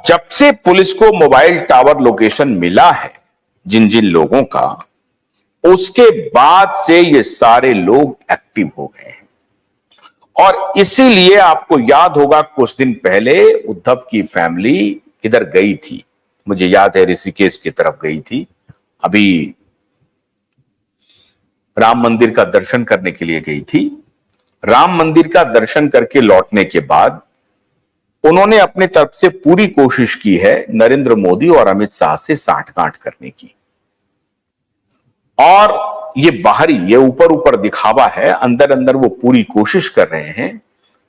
और जब से पुलिस को मोबाइल टावर लोकेशन मिला है जिन जिन लोगों का, उसके बाद से ये सारे लोग एक्टिव हो गए हैं। और इसीलिए आपको याद होगा कुछ दिन पहले उद्धव की फैमिली इधर गई थी, मुझे याद है ऋषिकेश की तरफ गई थी, अभी राम मंदिर का दर्शन करने के लिए गई थी। राम मंदिर का दर्शन करके लौटने के बाद उन्होंने अपने तरफ से पूरी कोशिश की है नरेंद्र मोदी और अमित शाह से साठगांठ करने की। और ये बाहरी, ये ऊपर ऊपर दिखावा है, अंदर अंदर वो पूरी कोशिश कर रहे हैं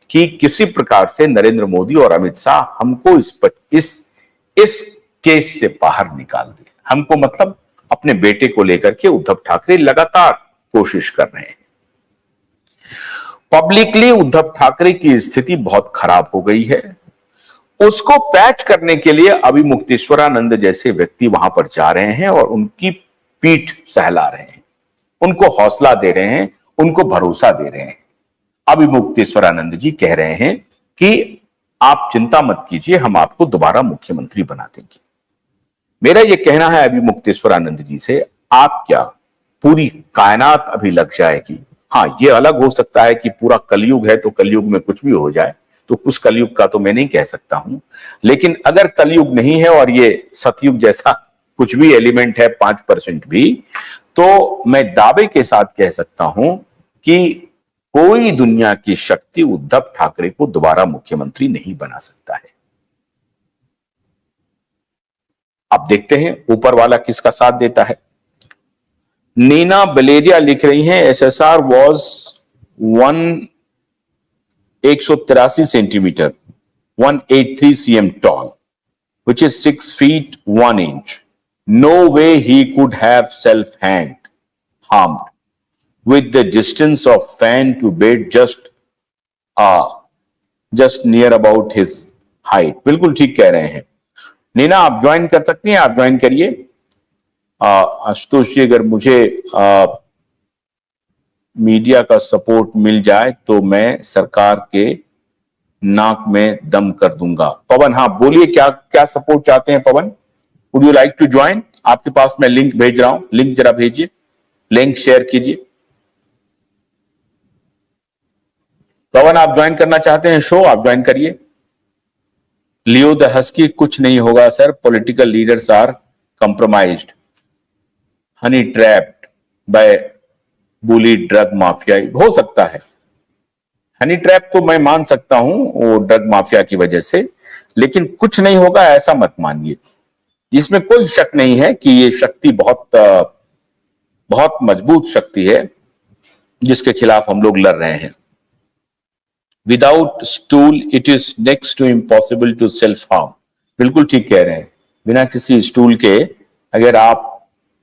कि किसी प्रकार से नरेंद्र मोदी और अमित शाह हमको इस केस से बाहर निकाल दे। हमको मतलब अपने बेटे को लेकर के उद्धव ठाकरे लगातार कोशिश कर रहे हैं। पब्लिकली उद्धव ठाकरे की स्थिति बहुत खराब हो गई है। उसको पैच करने के लिए अभी मुक्तेश्वरानंद जैसे व्यक्ति वहां पर जा रहे हैं और उनकी पीठ सहला रहे हैं, उनको हौसला दे रहे हैं, उनको भरोसा दे रहे हैं। अभी मुक्तेश्वरानंद जी कह रहे हैं कि आप चिंता मत कीजिए, हम आपको दोबारा मुख्यमंत्री बना देंगे। मेरा यह कहना है अभी मुक्तेश्वरानंद जी से, आप क्या पूरी कायनात अभी लग जाएगी? हाँ, यह अलग हो सकता है कि पूरा कलयुग है तो कलयुग में कुछ भी हो जाए, तो उस कलयुग का तो मैं नहीं कह सकता हूं, लेकिन अगर कलयुग नहीं है और ये सतयुग जैसा कुछ भी एलिमेंट है 5% भी, तो मैं दावे के साथ कह सकता हूं कि कोई दुनिया की शक्ति उद्धव ठाकरे को दोबारा मुख्यमंत्री नहीं बना सकता है। अब देखते हैं ऊपर वाला किसका साथ देता है। नीना बलेरिया लिख रही हैं, SSR was 183 centimetre 183 cm tall, which is 6 feet 1 inch. No way he could have self-harmed with the distance of fan to bed just near about his height. बिल्कुल ठीक कह रहे हैं नीना, आप ज्वाइन कर सकती हैं, आप ज्वाइन करिए। आशुतोष जी, अगर मुझे मीडिया का सपोर्ट मिल जाए तो मैं सरकार के नाक में दम कर दूंगा। पवन, हाँ बोलिए, क्या क्या सपोर्ट चाहते हैं Pawan? Would you like to join? आपके पास मैं लिंक भेज रहा हूं, लिंक जरा भेजिए, लिंक शेयर कीजिए। पवन, आप ज्वाइन करना चाहते हैं शो? आप ज्वाइन करिए। लियो द हस्की, कुछ नहीं होगा sir, political leaders are compromised, honey trapped by bully drug mafia. हो सकता है हनी ट्रैप तो मैं मान सकता हूं वो ड्रग माफिया की वजह से, लेकिन कुछ नहीं होगा ऐसा मत मानिए। इसमें कोई शक नहीं है कि ये शक्ति बहुत मजबूत शक्ति है जिसके खिलाफ हम लोग लड़ रहे हैं। Without stool it is next to impossible to self harm. बिल्कुल ठीक कह रहे हैं, बिना किसी स्टूल के अगर आप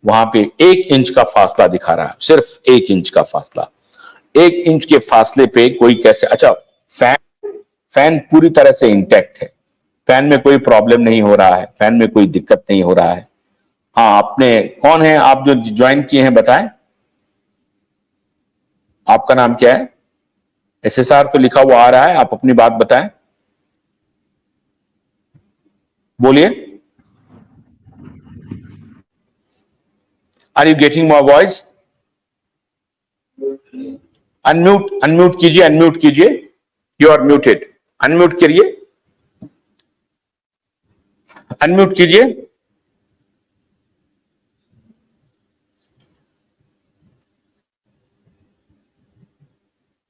वहां पे 1 इंच का फासला दिखा रहा है, सिर्फ 1 इंच का फासला, 1 इंच के फासले पे कोई कैसे? अच्छा, फैन पूरी तरह से इंटैक्ट है, फैन में कोई प्रॉब्लम नहीं हो रहा है, फैन में कोई दिक्कत नहीं हो रहा है। हाँ, आपने कौन है आप जो ज्वाइन किए हैं, बताएं आपका नाम क्या है? एसएसआर तो लिखा हुआ आ रहा है, आप अपनी बात बताएं, बोलिए। Are you getting my voice? Unmute कीजिए, यू आर म्यूटेड, अनम्यूट करिए, अनम्यूट कीजिए।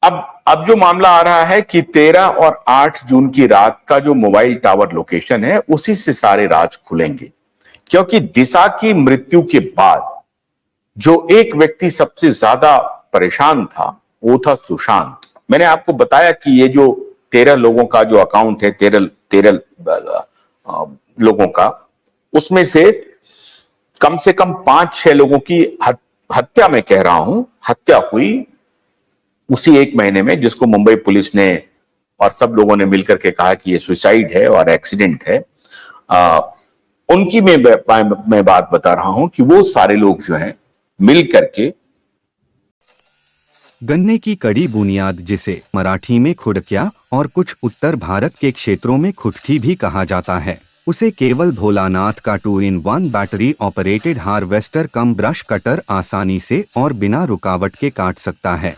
अब जो मामला आ रहा है कि 13 और 8 जून की रात का जो मोबाइल टावर लोकेशन है, उसी से सारे राज खुलेंगे। क्योंकि दिशा की मृत्यु के बाद जो एक व्यक्ति सबसे ज्यादा परेशान था वो था सुशांत। मैंने आपको बताया कि ये जो 13 लोगों का जो अकाउंट है, 13 लोगों का, उसमें से कम 5-6 लोगों की हत्या, मैं कह रहा हूं हत्या हुई उसी 1 महीने में, जिसको मुंबई पुलिस ने और सब लोगों ने मिलकर के कहा कि ये सुसाइड है और एक्सीडेंट है। उनकी मैं बात बता रहा हूं कि वो सारे लोग जो हैं मिल करके गन्ने की कड़ी बुनियाद, जिसे मराठी में खुडक्या और कुछ उत्तर भारत के क्षेत्रों में खुटकी भी कहा जाता है, उसे केवल भोलानाथ का 2-in-1 बैटरी ऑपरेटेड हार्वेस्टर कम ब्रश कटर आसानी से और बिना रुकावट के काट सकता है।